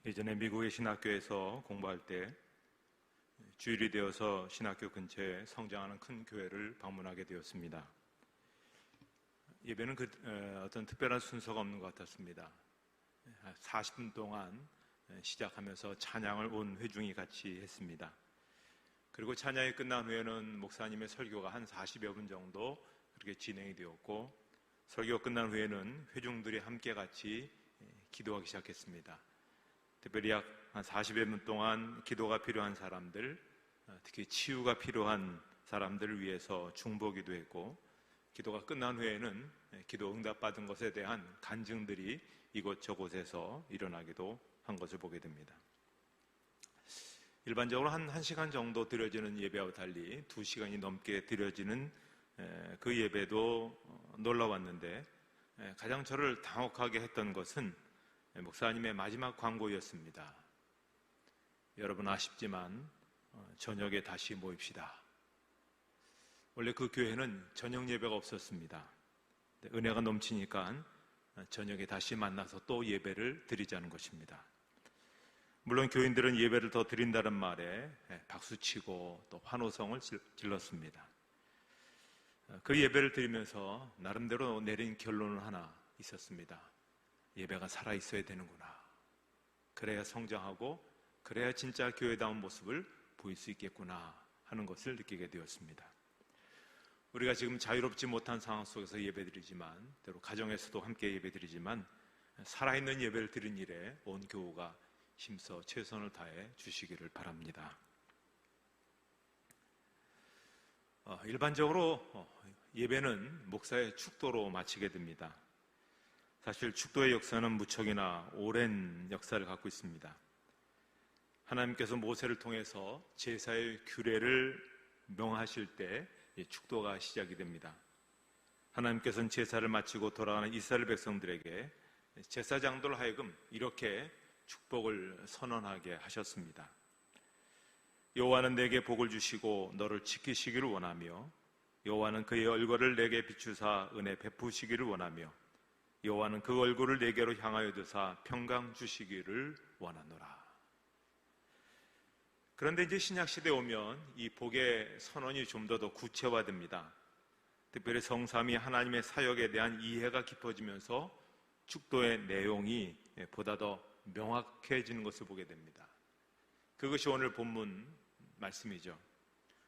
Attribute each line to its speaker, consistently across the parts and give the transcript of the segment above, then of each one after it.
Speaker 1: 예전에 미국의 신학교에서 공부할 때 주일이 되어서 신학교 근처에 성장하는 큰 교회를 방문하게 되었습니다. 예배는 어떤 특별한 순서가 없는 것 같았습니다. 40분 동안 시작하면서 찬양을 온 회중이 같이 했습니다. 그리고 찬양이 끝난 후에는 목사님의 설교가 한 40여 분 정도 그렇게 진행이 되었고, 설교가 끝난 후에는 회중들이 함께 같이 기도하기 시작했습니다. 특별히 약 한 40여 분 동안 기도가 필요한 사람들, 특히 치유가 필요한 사람들을 위해서 중보기도 했고, 기도가 끝난 후에는 기도 응답받은 것에 대한 간증들이 이곳저곳에서 일어나기도 한 것을 보게 됩니다. 일반적으로 한 1시간 정도 드려지는 예배와 달리 2시간이 넘게 드려지는 그 예배도 놀라웠는데, 가장 저를 당혹하게 했던 것은 목사님의 마지막 광고였습니다. 여러분 아쉽지만 저녁에 다시 모입시다. 원래 그 교회는 저녁 예배가 없었습니다. 은혜가 넘치니까 저녁에 다시 만나서 또 예배를 드리자는 것입니다. 물론 교인들은 예배를 더 드린다는 말에 박수치고 또 환호성을 질렀습니다. 그 예배를 드리면서 나름대로 내린 결론은 하나 있었습니다. 예배가 살아있어야 되는구나. 그래야 성장하고 그래야 진짜 교회다운 모습을 보일 수 있겠구나 하는 것을 느끼게 되었습니다. 우리가 지금 자유롭지 못한 상황 속에서 예배드리지만, 때로 가정에서도 함께 예배드리지만, 살아있는 예배를 드린 일에 온 교우가 힘써 최선을 다해 주시기를 바랍니다. 일반적으로 예배는 목사의 축도로 마치게 됩니다. 사실 축도의 역사는 무척이나 오랜 역사를 갖고 있습니다. 하나님께서 모세를 통해서 제사의 규례를 명하실 때 축도가 시작이 됩니다. 하나님께서는 제사를 마치고 돌아가는 이스라엘 백성들에게 제사장들 하여금 이렇게 축복을 선언하게 하셨습니다. 여호와는 내게 복을 주시고 너를 지키시기를 원하며, 여호와는 그의 얼굴을 내게 비추사 은혜 베푸시기를 원하며, 여호와는 그 얼굴을 내게로 향하여 드사 평강 주시기를 원하노라. 그런데 이제 신약시대에 오면 이 복의 선언이 좀 더 구체화됩니다. 특별히 성삼위 하나님의 사역에 대한 이해가 깊어지면서 축도의 내용이 보다 더 명확해지는 것을 보게 됩니다. 그것이 오늘 본문 말씀이죠.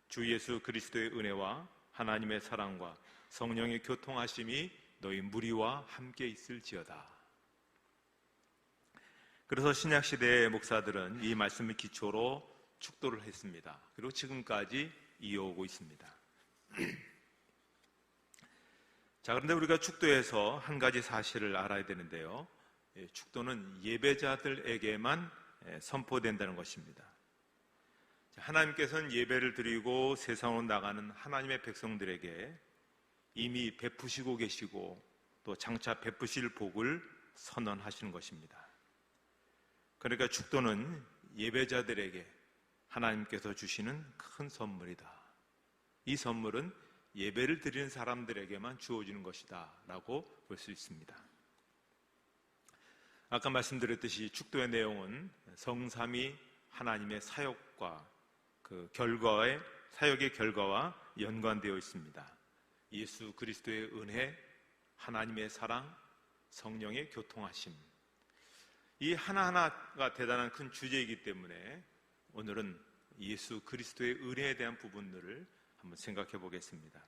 Speaker 1: 주 예수 그리스도의 은혜와 하나님의 사랑과 성령의 교통하심이 너희 무리와 함께 있을지어다. 그래서 신약시대의 목사들은 이 말씀을 기초로 축도를 했습니다. 그리고 지금까지 이어오고 있습니다. 자, 그런데 우리가 축도에서 한 가지 사실을 알아야 되는데요. 축도는 예배자들에게만 선포된다는 것입니다. 하나님께서는 예배를 드리고 세상으로 나가는 하나님의 백성들에게 이미 베푸시고 계시고 또 장차 베푸실 복을 선언하시는 것입니다. 그러니까 축도는 예배자들에게 하나님께서 주시는 큰 선물이다. 이 선물은 예배를 드리는 사람들에게만 주어지는 것이다 라고 볼 수 있습니다. 아까 말씀드렸듯이 축도의 내용은 성삼위 하나님의 사역과 사역의 결과와 연관되어 있습니다. 예수 그리스도의 은혜, 하나님의 사랑, 성령의 교통하심, 이 하나하나가 대단한 큰 주제이기 때문에 오늘은 예수 그리스도의 은혜에 대한 부분들을 한번 생각해 보겠습니다.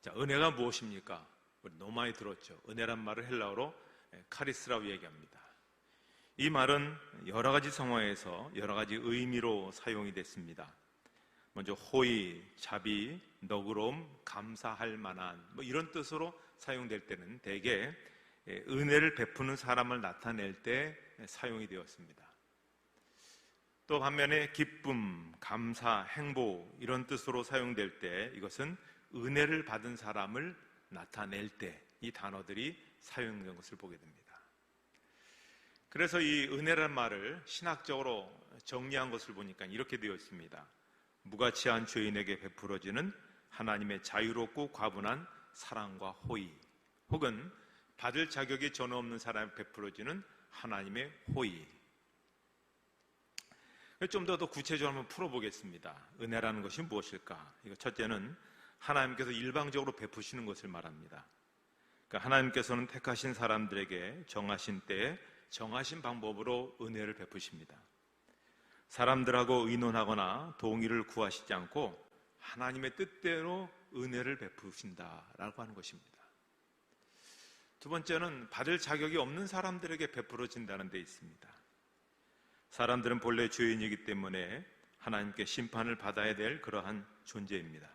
Speaker 1: 자, 은혜가 무엇입니까? 우리 너무 많이 들었죠. 은혜란 말을 헬라어로 카리스라고 얘기합니다. 이 말은 여러 가지 상황에서 여러 가지 의미로 사용이 됐습니다. 먼저 호의, 자비, 너그러움, 감사할 만한 이런 뜻으로 사용될 때는 대개 은혜를 베푸는 사람을 나타낼 때 사용이 되었습니다. 또 반면에 기쁨, 감사, 행복 이런 뜻으로 사용될 때 이것은 은혜를 받은 사람을 나타낼 때 이 단어들이 사용된 것을 보게 됩니다. 그래서 이 은혜란 말을 신학적으로 정리한 것을 보니까 이렇게 되어 있습니다. 무가치한 죄인에게 베풀어지는 하나님의 자유롭고 과분한 사랑과 호의, 혹은 받을 자격이 전혀 없는 사람에 베풀어지는 하나님의 호의. 좀 더 구체적으로 한번 풀어보겠습니다. 은혜라는 것이 무엇일까? 이거 첫째는 하나님께서 일방적으로 베푸시는 것을 말합니다. 그러니까 하나님께서는 택하신 사람들에게 정하신 때에 정하신 방법으로 은혜를 베푸십니다. 사람들하고 의논하거나 동의를 구하시지 않고 하나님의 뜻대로 은혜를 베푸신다라고 하는 것입니다. 두 번째는 받을 자격이 없는 사람들에게 베풀어진다는 데 있습니다. 사람들은 본래 죄인이기 때문에 하나님께 심판을 받아야 될 그러한 존재입니다.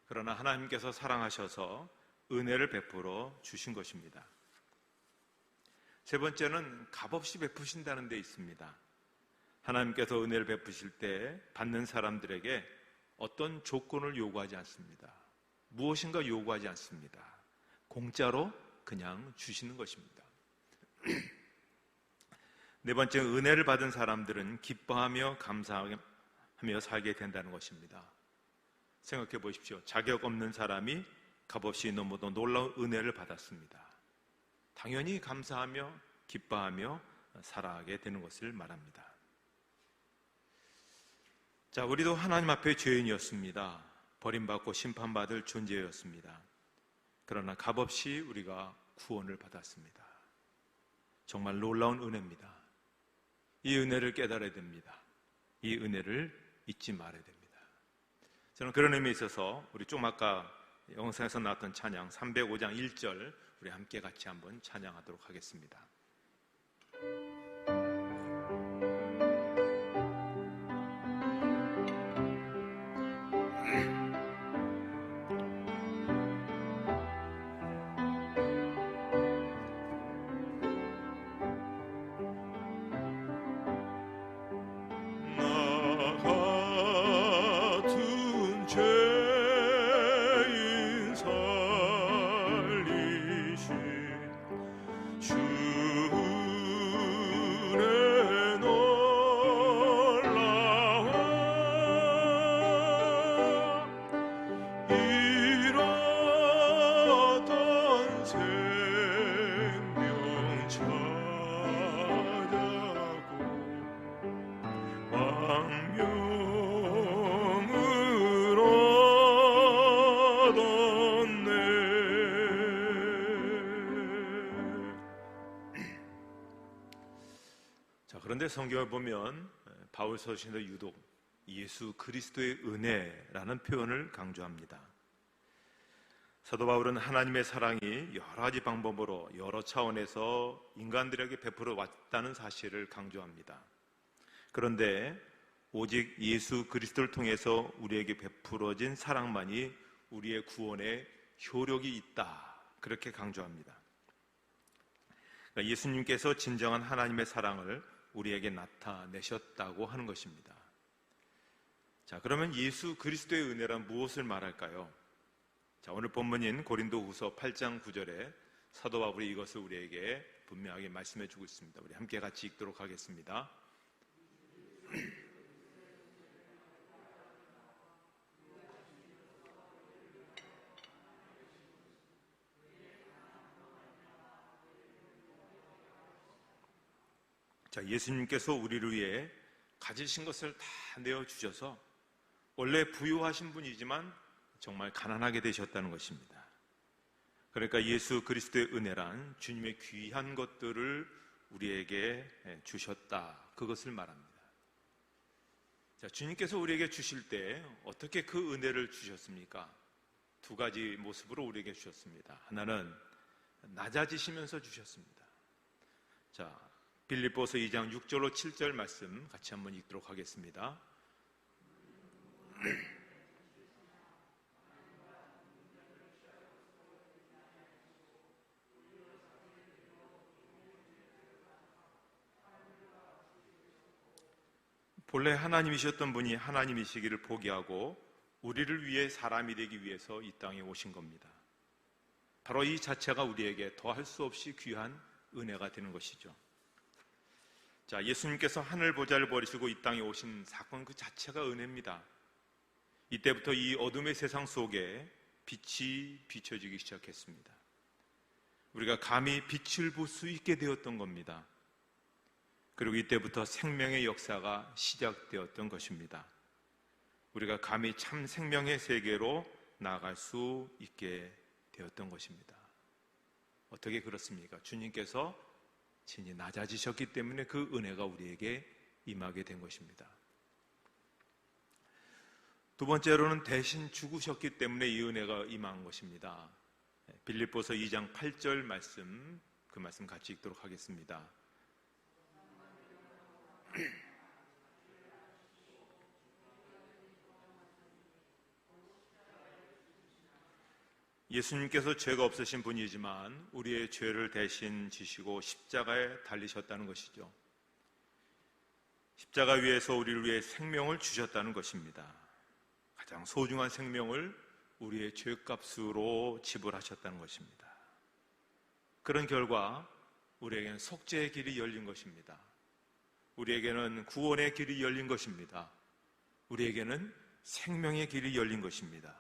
Speaker 1: 그러나 하나님께서 사랑하셔서 은혜를 베풀어 주신 것입니다. 세 번째는 값없이 베푸신다는 데 있습니다. 하나님께서 은혜를 베푸실 때 받는 사람들에게 어떤 조건을 요구하지 않습니다. 무엇인가 요구하지 않습니다. 공짜로 그냥 주시는 것입니다. 네 번째, 은혜를 받은 사람들은 기뻐하며 감사하며 살게 된다는 것입니다. 생각해 보십시오. 자격 없는 사람이 값없이 너무도 놀라운 은혜를 받았습니다. 당연히 감사하며 기뻐하며 살아가게 되는 것을 말합니다. 자, 우리도 하나님 앞에 죄인이었습니다. 버림받고 심판받을 존재였습니다. 그러나 값없이 우리가 구원을 받았습니다. 정말 놀라운 은혜입니다. 이 은혜를 깨달아야 됩니다. 이 은혜를 잊지 말아야 됩니다. 저는 그런 의미에 있어서 우리 좀 아까 영상에서 나왔던 찬양 305장 1절 우리 함께 같이 한번 찬양하도록 하겠습니다. 그런데 성경을 보면 바울 서신도 유독 예수 그리스도의 은혜라는 표현을 강조합니다. 사도 바울은 하나님의 사랑이 여러 가지 방법으로 여러 차원에서 인간들에게 베풀어 왔다는 사실을 강조합니다. 그런데 오직 예수 그리스도를 통해서 우리에게 베풀어진 사랑만이 우리의 구원에 효력이 있다, 그렇게 강조합니다. 그러니까 예수님께서 진정한 하나님의 사랑을 우리에게 나타내셨다고 하는 것입니다. 자, 그러면 예수 그리스도의 은혜란 무엇을 말할까요? 자, 오늘 본문인 고린도후서 8장 9절에 사도 바울이 이것을 우리에게 분명하게 말씀해 주고 있습니다. 우리 함께 같이 읽도록 하겠습니다. 자, 예수님께서 우리를 위해 가지신 것을 다 내어주셔서 원래 부유하신 분이지만 정말 가난하게 되셨다는 것입니다. 그러니까 예수 그리스도의 은혜란 주님의 귀한 것들을 우리에게 주셨다, 그것을 말합니다. 자, 주님께서 우리에게 주실 때 어떻게 그 은혜를 주셨습니까? 두 가지 모습으로 우리에게 주셨습니다. 하나는 낮아지시면서 주셨습니다. 자, 빌립보서 2장 6절로 7절 말씀 같이 한번 읽도록 하겠습니다. 본래 하나님이셨던 분이 하나님이시기를 포기하고 우리를 위해 사람이 되기 위해서 이 땅에 오신 겁니다. 바로 이 자체가 우리에게 더할 수 없이 귀한 은혜가 되는 것이죠. 자, 예수님께서 하늘 보좌를 버리시고 이 땅에 오신 사건 그 자체가 은혜입니다. 이때부터 이 어둠의 세상 속에 빛이 비춰지기 시작했습니다. 우리가 감히 빛을 볼 수 있게 되었던 겁니다. 그리고 이때부터 생명의 역사가 시작되었던 것입니다. 우리가 감히 참 생명의 세계로 나아갈 수 있게 되었던 것입니다. 어떻게 그렇습니까? 주님께서 친히 낮아지셨기 때문에 그 은혜가 우리에게 임하게 된 것입니다. 두 번째로는 대신 죽으셨기 때문에 이 은혜가 임한 것입니다. 빌립보서 2장 8절 말씀, 그 말씀 같이 읽도록 하겠습니다. 예수님께서 죄가 없으신 분이지만 우리의 죄를 대신 지시고 십자가에 달리셨다는 것이죠. 십자가 위에서 우리를 위해 생명을 주셨다는 것입니다. 가장 소중한 생명을 우리의 죄값으로 지불하셨다는 것입니다. 그런 결과 우리에게는 속죄의 길이 열린 것입니다. 우리에게는 구원의 길이 열린 것입니다. 우리에게는 생명의 길이 열린 것입니다.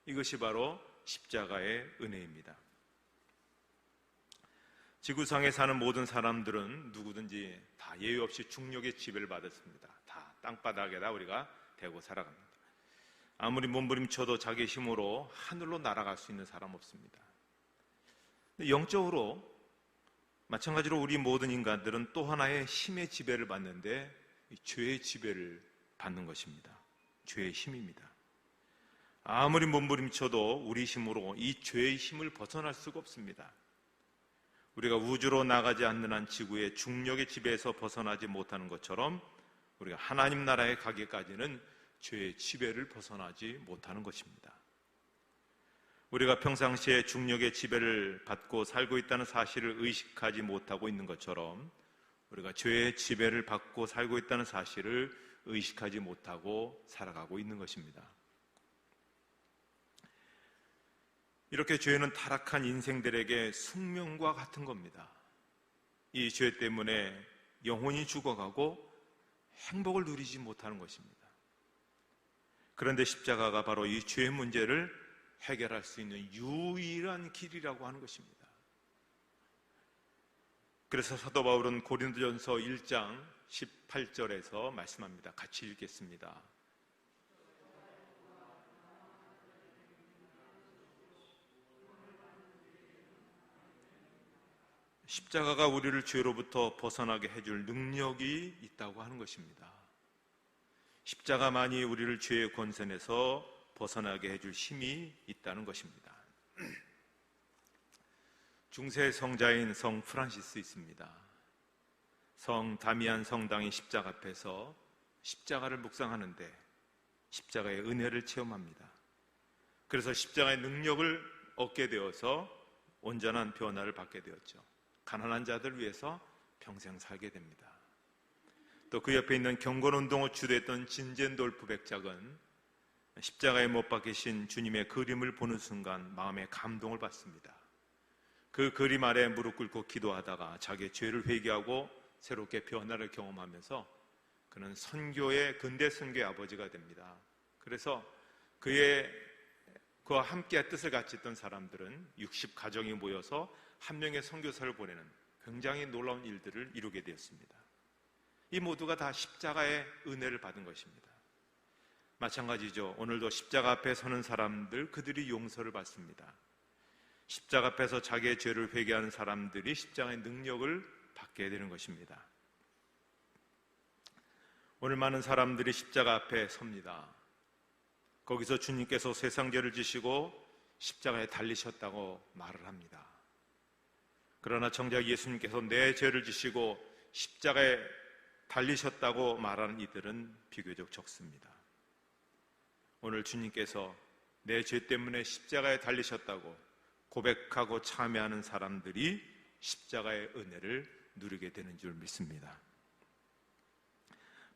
Speaker 1: 이것이 바로 십자가의 은혜입니다. 지구상에 사는 모든 사람들은 누구든지 다 예외 없이 중력의 지배를 받았습니다. 다 땅바닥에다 우리가 대고 살아갑니다. 아무리 몸부림쳐도 자기 힘으로 하늘로 날아갈 수 있는 사람 없습니다. 영적으로 마찬가지로 우리 모든 인간들은 또 하나의 힘의 지배를 받는데 죄의 지배를 받는 것입니다. 죄의 힘입니다. 아무리 몸부림쳐도 우리 힘으로 이 죄의 힘을 벗어날 수가 없습니다. 우리가 우주로 나가지 않는 한 지구의 중력의 지배에서 벗어나지 못하는 것처럼 우리가 하나님 나라에 가기까지는 죄의 지배를 벗어나지 못하는 것입니다. 우리가 평상시에 중력의 지배를 받고 살고 있다는 사실을 의식하지 못하고 있는 것처럼 우리가 죄의 지배를 받고 살고 있다는 사실을 의식하지 못하고 살아가고 있는 것입니다. 이렇게 죄는 타락한 인생들에게 숙명과 같은 겁니다. 이 죄 때문에 영혼이 죽어가고 행복을 누리지 못하는 것입니다. 그런데 십자가가 바로 이 죄의 문제를 해결할 수 있는 유일한 길이라고 하는 것입니다. 그래서 사도 바울은 고린도전서 1장 18절에서 말씀합니다. 같이 읽겠습니다. 십자가가 우리를 죄로부터 벗어나게 해줄 능력이 있다고 하는 것입니다. 십자가만이 우리를 죄의 권선에서 벗어나게 해줄 힘이 있다는 것입니다. 중세 성자인 성 프란시스 있습니다. 성 다미안 성당의 십자가 앞에서 십자가를 묵상하는데 십자가의 은혜를 체험합니다. 그래서 십자가의 능력을 얻게 되어서 온전한 변화를 받게 되었죠. 가난한 자들을 위해서 평생 살게 됩니다. 또 그 옆에 있는 경건운동을 주도했던 진젠돌프 백작은 십자가에 못 박히신 주님의 그림을 보는 순간 마음에 감동을 받습니다. 그 그림 아래 무릎 꿇고 기도하다가 자기의 죄를 회개하고 새롭게 변화를 경험하면서 그는 선교의 근대 선교의 아버지가 됩니다. 그래서 그와 함께 뜻을 같이 했던 사람들은 60가정이 모여서 한 명의 선교사를 보내는 굉장히 놀라운 일들을 이루게 되었습니다. 이 모두가 다 십자가의 은혜를 받은 것입니다. 마찬가지죠. 오늘도 십자가 앞에 서는 사람들, 그들이 용서를 받습니다. 십자가 앞에서 자기의 죄를 회개하는 사람들이 십자가의 능력을 받게 되는 것입니다. 오늘 많은 사람들이 십자가 앞에 섭니다. 거기서 주님께서 세상 죄를 지시고 십자가에 달리셨다고 말을 합니다. 그러나 정작 예수님께서 내 죄를 지시고 십자가에 달리셨다고 말하는 이들은 비교적 적습니다. 오늘 주님께서 내 죄 때문에 십자가에 달리셨다고 고백하고 참여하는 사람들이 십자가의 은혜를 누리게 되는 줄 믿습니다.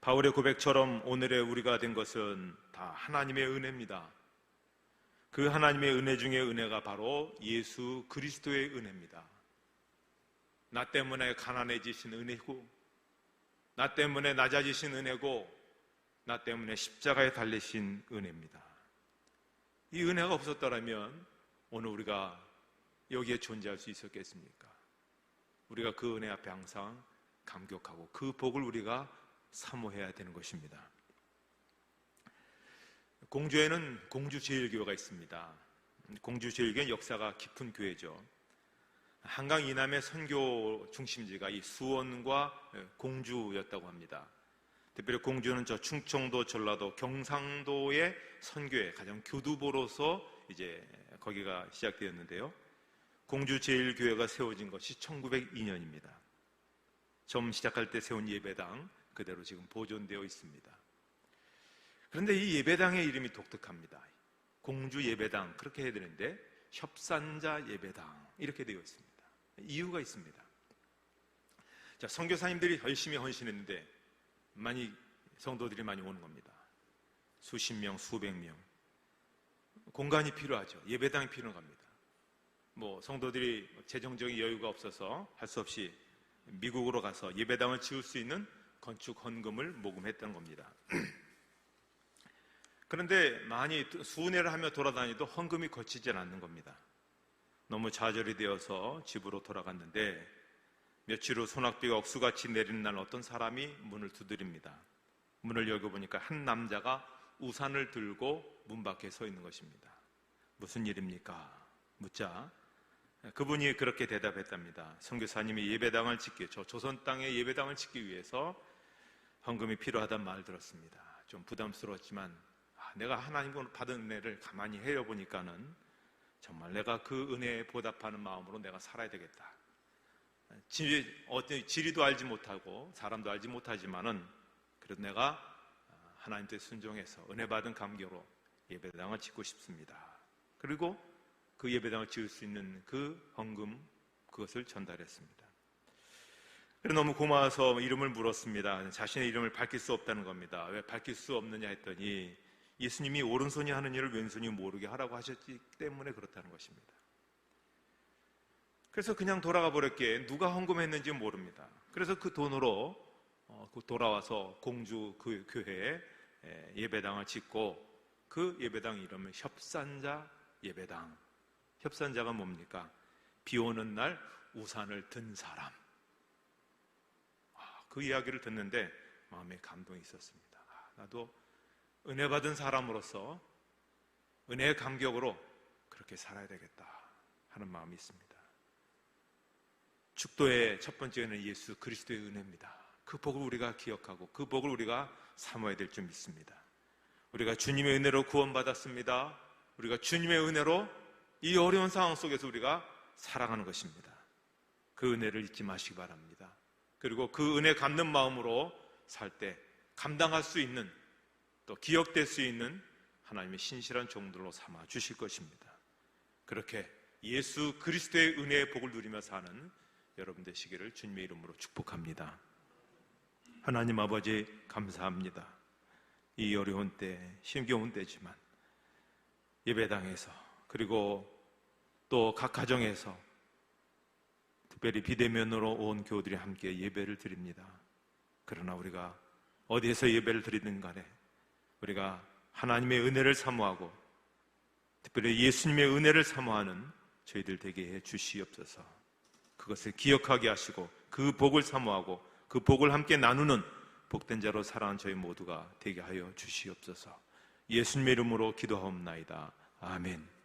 Speaker 1: 바울의 고백처럼 오늘의 우리가 된 것은 다 하나님의 은혜입니다. 그 하나님의 은혜 중에 은혜가 바로 예수 그리스도의 은혜입니다. 나 때문에 가난해지신 은혜고, 나 때문에 낮아지신 은혜고, 나 때문에 십자가에 달리신 은혜입니다. 이 은혜가 없었더라면 오늘 우리가 여기에 존재할 수 있었겠습니까? 우리가 그 은혜 앞에 항상 감격하고 그 복을 우리가 사모해야 되는 것입니다. 공주에는 공주제일교회가 있습니다. 공주제일교회는 역사가 깊은 교회죠. 한강 이남의 선교 중심지가 이 수원과 공주였다고 합니다. 특별히 공주는 저 충청도, 전라도, 경상도의 선교의 가장 교두보로서 이제 거기가 시작되었는데요. 공주제일교회가 세워진 것이 1902년입니다. 처음 시작할 때 세운 예배당 그대로 지금 보존되어 있습니다. 그런데 이 예배당의 이름이 독특합니다. 공주 예배당 그렇게 해야 되는데 협산자 예배당 이렇게 되어 있습니다. 이유가 있습니다. 자, 선교사님들이 열심히 헌신했는데 성도들이 많이 오는 겁니다. 수십 명, 수백 명. 공간이 필요하죠. 예배당이 필요합니다. 성도들이 재정적인 여유가 없어서 할 수 없이 미국으로 가서 예배당을 지을 수 있는 건축 헌금을 모금했던 겁니다. 그런데 많이 순회를 하며 돌아다니도 헌금이 거치지 않는 겁니다. 너무 좌절이 되어서 집으로 돌아갔는데 며칠 후 소낙비가 억수같이 내리는 날 어떤 사람이 문을 두드립니다. 문을 열어보니까 한 남자가 우산을 들고 문 밖에 서 있는 것입니다. 무슨 일입니까? 묻자 그분이 그렇게 대답했답니다. 선교사님이 예배당을 저 조선 땅에 예배당을 짓기 위해서 헌금이 필요하단 말을 들었습니다. 좀 부담스러웠지만 내가 하나님으로 받은 은혜를 가만히 헤어보니까는 정말 내가 그 은혜에 보답하는 마음으로 내가 살아야 되겠다. 지리도 알지 못하고 사람도 알지 못하지만은 그래도 내가 하나님 뜻에 순종해서 은혜 받은 감격으로 예배당을 짓고 싶습니다. 그리고 그 예배당을 지을 수 있는 그 헌금 그것을 전달했습니다. 그래서 너무 고마워서 이름을 물었습니다. 자신의 이름을 밝힐 수 없다는 겁니다. 왜 밝힐 수 없느냐 했더니 예수님이 오른손이 하는 일을 왼손이 모르게 하라고 하셨기 때문에 그렇다는 것입니다. 그래서 그냥 돌아가 버렸기에 누가 헌금했는지 모릅니다. 그래서 그 돈으로 돌아와서 공주 그 교회에 예배당을 짓고 그 예배당 이름은 협산자 예배당. 협산자가 뭡니까? 비 오는 날 우산을 든 사람. 그 이야기를 듣는데 마음에 감동이 있었습니다. 나도 은혜 받은 사람으로서 은혜의 감격으로 그렇게 살아야 되겠다 하는 마음이 있습니다. 축도의 첫 번째는 예수 그리스도의 은혜입니다. 그 복을 우리가 기억하고 그 복을 우리가 사모해야 될 줄 믿습니다. 우리가 주님의 은혜로 구원받았습니다. 우리가 주님의 은혜로 이 어려운 상황 속에서 우리가 살아가는 것입니다. 그 은혜를 잊지 마시기 바랍니다. 그리고 그 은혜 갚는 마음으로 살 때 감당할 수 있는 또 기억될 수 있는 하나님의 신실한 종들로 삼아 주실 것입니다. 그렇게 예수 그리스도의 은혜의 복을 누리며 사는 여러분 되시기를 주님의 이름으로 축복합니다. 하나님 아버지 감사합니다. 이 어려운 때, 힘겨운 때지만 예배당에서 그리고 또 각 가정에서 특별히 비대면으로 온 교우들이 함께 예배를 드립니다. 그러나 우리가 어디에서 예배를 드리든 간에 우리가 하나님의 은혜를 사모하고 특별히 예수님의 은혜를 사모하는 저희들 되게 해 주시옵소서. 그것을 기억하게 하시고 그 복을 사모하고 그 복을 함께 나누는 복된 자로 살아가는 저희 모두가 되게 하여 주시옵소서. 예수님의 이름으로 기도하옵나이다. 아멘.